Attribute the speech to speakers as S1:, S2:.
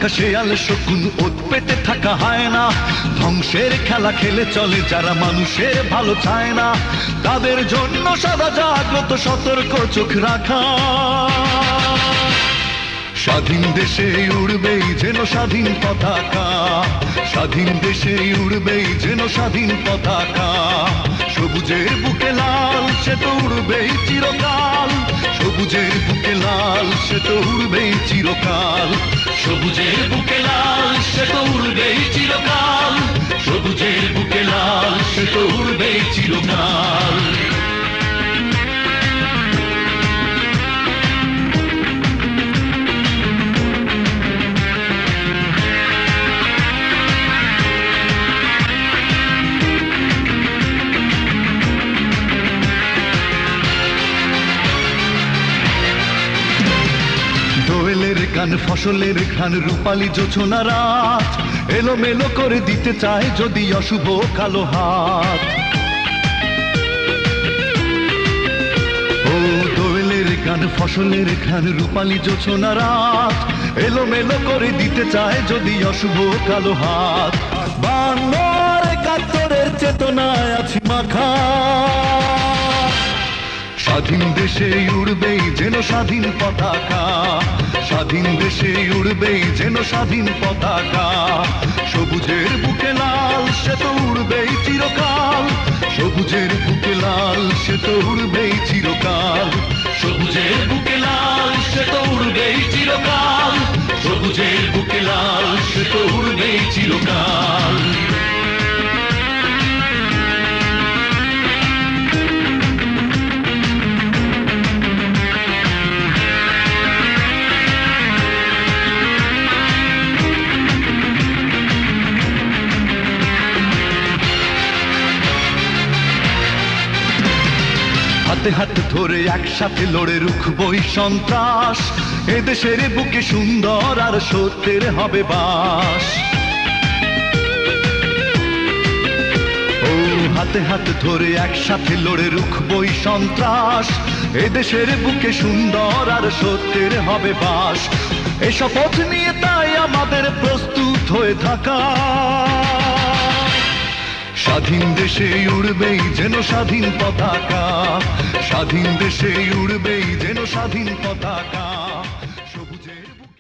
S1: থাকা শেয়াল শকুন, ওত পেতে থাকা হায়না, ধ্বংসের খেলা খেলে চলে যারা মানুষের ভালো চায় না, তাদের জন্য সদা জাগ্রত সতর্ক চোখ রাখা। স্বাধীন দেশে উড়বেই যেন স্বাধীন পতাকা, স্বাধীন দেশে উড়বেই যেন স্বাধীন পতাকা। সবুজের বুকে লাল সে তো উড়বেই চিরকাল, সবুজের বুকে লাল সে তো উড়বেই চিরকাল, সবুজের বুকে লাল সে তো উড়বেই চিরকাল, সবুজের বুকে লাল সে তো উড়বেই চিরকাল। দোয়েলের গান ফসলের ঘ্রাণ রূপালী জোছনা রাত, এলোমেলো করে দিতে চায় যদি অশুভ কালো হাত। ও দোয়েলের গান ফসলের ঘ্রাণ রূপালী জোছনা রাত, এলোমেলো করে দিতে চায় যদি অশুভ কালো হাত। 52-71 চেতনায় আছি মাখা, স্বাধীন দেশে উড়বেই যেন স্বাধীন পতাকা, স্বাধীন দেশে উড়বেই যেন স্বাধীন পতাকা। সবুজের বুকে লাল সে তো উড়বেই চিরকাল, সবুজের বুকে লাল সে তো উড়বেই চিরকাল, সবুজের বুকে লাল সে তো উড়বেই চিরকাল, সবুজের বুকে লাল সে তো উড়বেই চিরকাল। হাতে হাত ধরে একসাথে লড়ে রুখবই সন্ত্রাস, এদেশের বুকে সুন্দর আর সত্যের হবে বাস। ও হাতে হাত ধরে একসাথে লড়ে রুখবই সন্ত্রাস, এদেশের বুকে সুন্দর আর সত্যের হবে বাস। এই শপথ নিয়ে তাই আমাদের প্রস্তুত হয়ে থাকা, স্বাধীন দেশে উড়বেই যেন স্বাধীন পতাকা, স্বাধীন দেশে উড়বেই যেন স্বাধীন পতাকা।